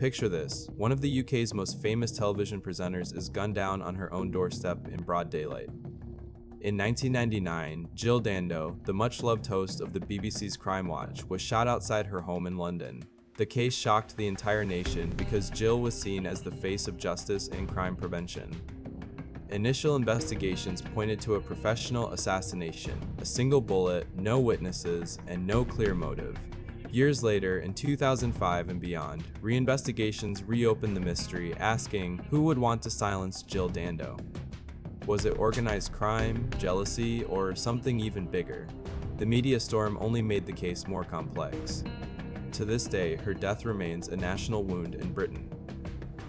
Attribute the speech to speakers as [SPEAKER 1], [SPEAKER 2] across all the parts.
[SPEAKER 1] Picture this, one of the UK's most famous television presenters is gunned down on her own doorstep in broad daylight. In 1999, Jill Dando, the much-loved host of the BBC's Crime Watch, was shot outside her home in London. The case shocked the entire nation because Jill was seen as the face of justice and crime prevention. Initial investigations pointed to a professional assassination, a single bullet, no witnesses, and no clear motive. Years later, in 2005 and beyond, reinvestigations reopened the mystery, asking who would want to silence Jill Dando? Was it organized crime, jealousy, or something even bigger? The media storm only made the case more complex. To this day, her death remains a national wound in Britain.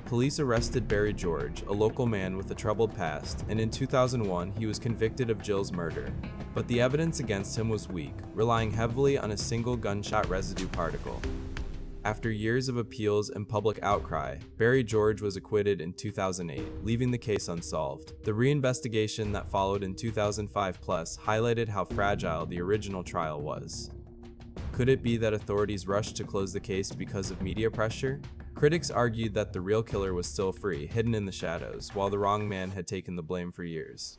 [SPEAKER 1] Police arrested Barry George, a local man with a troubled past, and in 2001 he was convicted of Jill's murder. But the evidence against him was weak, relying heavily on a single gunshot residue particle. After years of appeals and public outcry, Barry George was acquitted in 2008, leaving the case unsolved. The reinvestigation that followed in 2005 plus highlighted how fragile the original trial was. Could it be that authorities rushed to close the case because of media pressure? Critics argued that the real killer was still free, hidden in the shadows, while the wrong man had taken the blame for years.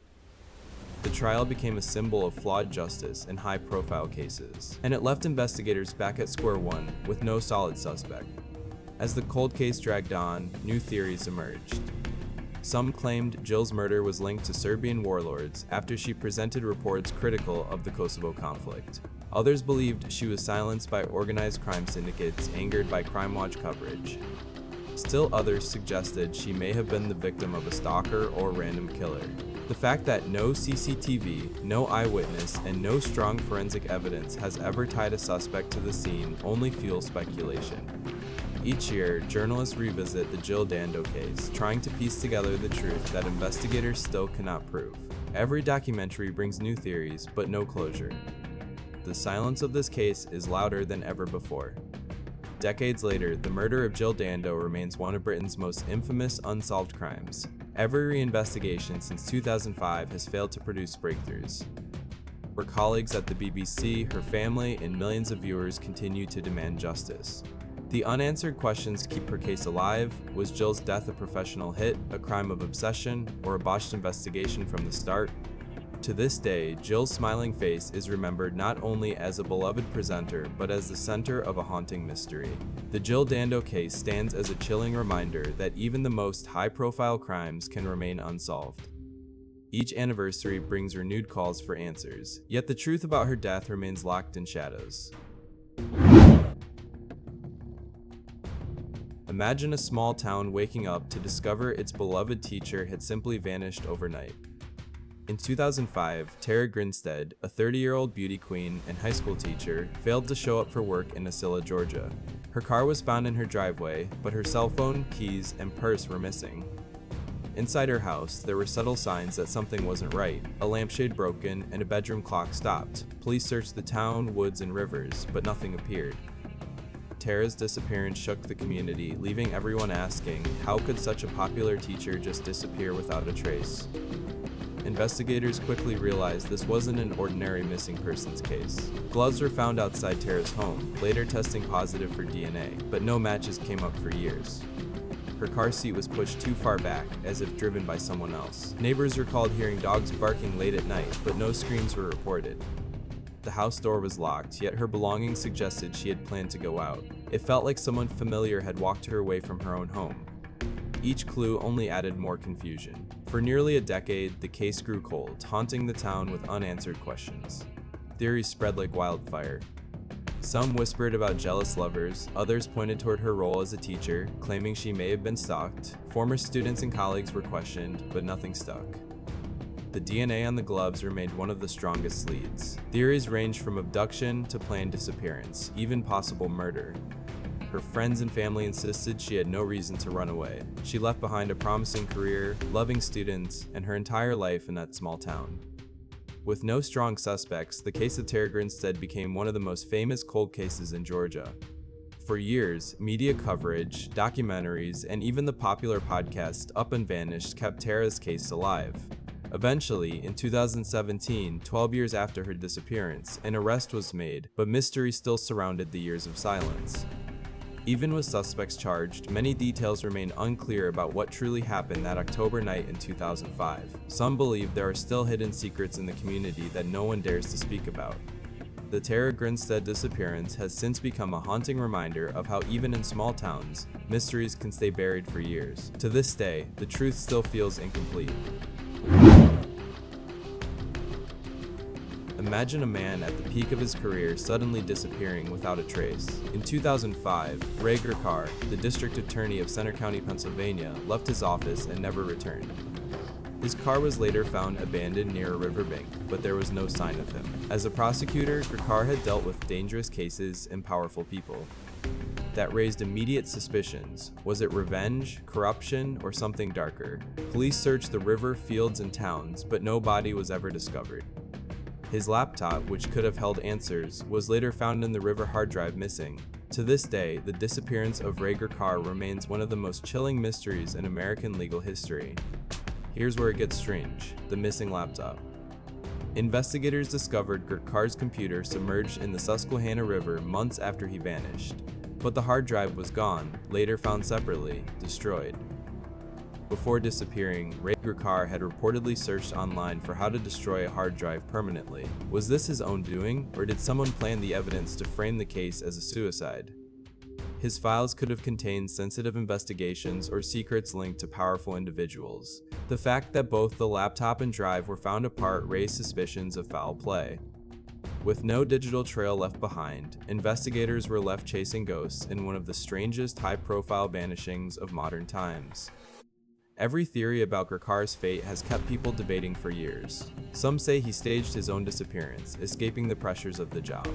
[SPEAKER 1] The trial became a symbol of flawed justice in high-profile cases, and it left investigators back at square one with no solid suspect. As the cold case dragged on, new theories emerged. Some claimed Jill's murder was linked to Serbian warlords after she presented reports critical of the Kosovo conflict. Others believed she was silenced by organized crime syndicates angered by Crime Watch coverage. Still others suggested she may have been the victim of a stalker or random killer. The fact that no CCTV, no eyewitness, and no strong forensic evidence has ever tied a suspect to the scene only fuels speculation. Each year, journalists revisit the Jill Dando case, trying to piece together the truth that investigators still cannot prove. Every documentary brings new theories, but no closure. The silence of this case is louder than ever before. Decades later, the murder of Jill Dando remains one of Britain's most infamous unsolved crimes. Every reinvestigation since 2005 has failed to produce breakthroughs. Her colleagues at the BBC, her family, and millions of viewers continue to demand justice. The unanswered questions keep her case alive. Was Jill's death a professional hit, a crime of obsession, or a botched investigation from the start? To this day, Jill's smiling face is remembered not only as a beloved presenter, but as the center of a haunting mystery. The Jill Dando case stands as a chilling reminder that even the most high-profile crimes can remain unsolved. Each anniversary brings renewed calls for answers, yet the truth about her death remains locked in shadows. Imagine a small town waking up to discover its beloved teacher had simply vanished overnight. In 2005, Tara Grinstead, a 30-year-old beauty queen and high school teacher, failed to show up for work in Acilla, Georgia. Her car was found in her driveway, but her cell phone, keys, and purse were missing. Inside her house, there were subtle signs that something wasn't right. A lampshade broken and a bedroom clock stopped. Police searched the town, woods, and rivers, but nothing appeared. Tara's disappearance shook the community, leaving everyone asking, how could such a popular teacher just disappear without a trace? Investigators quickly realized this wasn't an ordinary missing persons case. Gloves were found outside Tara's home, later testing positive for DNA, but no matches came up for years. Her car seat was pushed too far back, as if driven by someone else. Neighbors recalled hearing dogs barking late at night, but no screams were reported. The house door was locked, yet her belongings suggested she had planned to go out. It felt like someone familiar had walked her away from her own home. Each clue only added more confusion. For nearly a decade, the case grew cold, haunting the town with unanswered questions. Theories spread like wildfire. Some whispered about jealous lovers, others pointed toward her role as a teacher, claiming she may have been stalked. Former students and colleagues were questioned, but nothing stuck. The DNA on the gloves remained one of the strongest leads. Theories ranged from abduction to planned disappearance, even possible murder. Her friends and family insisted she had no reason to run away. She left behind a promising career, loving students, and her entire life in that small town. With no strong suspects, the case of Tara Grinstead became one of the most famous cold cases in Georgia. For years, media coverage, documentaries, and even the popular podcast Up and Vanished kept Tara's case alive. Eventually, in 2017, 12 years after her disappearance, an arrest was made, but mystery still surrounded the years of silence. Even with suspects charged, many details remain unclear about what truly happened that October night in 2005. Some believe there are still hidden secrets in the community that no one dares to speak about. The Tara Grinstead disappearance has since become a haunting reminder of how even in small towns, mysteries can stay buried for years. To this day, the truth still feels incomplete. Imagine a man at the peak of his career suddenly disappearing without a trace. In 2005, Ray Gricar, the district attorney of Center County, Pennsylvania, left his office and never returned. His car was later found abandoned near a riverbank, but there was no sign of him. As a prosecutor, Gricar had dealt with dangerous cases and powerful people. That raised immediate suspicions. Was it revenge, corruption, or something darker? Police searched the river, fields, and towns, but no body was ever discovered. His laptop, which could have held answers, was later found in the river hard drive missing. To this day, the disappearance of Ray Gricar remains one of the most chilling mysteries in American legal history. Here's where it gets strange: the missing laptop. Investigators discovered Gricar's computer submerged in the Susquehanna River months after he vanished. But the hard drive was gone, later found separately, destroyed. Before disappearing, Ray Gricar had reportedly searched online for how to destroy a hard drive permanently. Was this his own doing, or did someone plan the evidence to frame the case as a suicide? His files could have contained sensitive investigations or secrets linked to powerful individuals. The fact that both the laptop and drive were found apart raised suspicions of foul play. With no digital trail left behind, investigators were left chasing ghosts in one of the strangest high-profile vanishings of modern times. Every theory about Gricar's fate has kept people debating for years. Some say he staged his own disappearance, escaping the pressures of the job.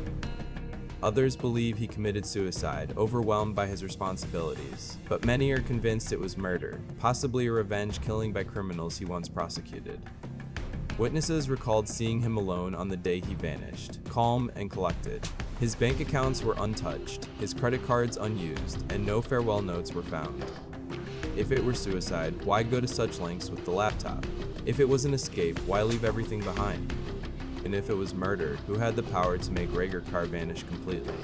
[SPEAKER 1] Others believe he committed suicide, overwhelmed by his responsibilities. But many are convinced it was murder, possibly a revenge killing by criminals he once prosecuted. Witnesses recalled seeing him alone on the day he vanished, calm and collected. His bank accounts were untouched, his credit cards unused, and no farewell notes were found. If it were suicide, why go to such lengths with the laptop? If it was an escape, why leave everything behind? And if it was murder, who had the power to make Ray Gricar vanish completely?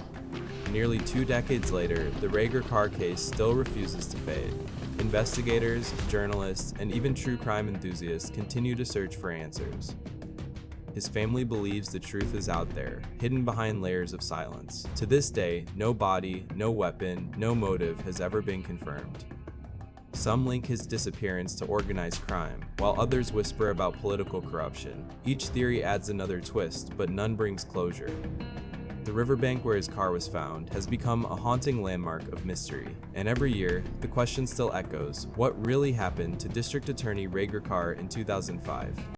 [SPEAKER 1] Nearly 2 decades later, the Ray Gricar case still refuses to fade. Investigators, journalists, and even true crime enthusiasts continue to search for answers. His family believes the truth is out there, hidden behind layers of silence. To this day, no body, no weapon, no motive has ever been confirmed. Some link his disappearance to organized crime, while others whisper about political corruption. Each theory adds another twist, but none brings closure. The riverbank where his car was found has become a haunting landmark of mystery, and every year, the question still echoes: what really happened to District Attorney Ray Gricar in 2005?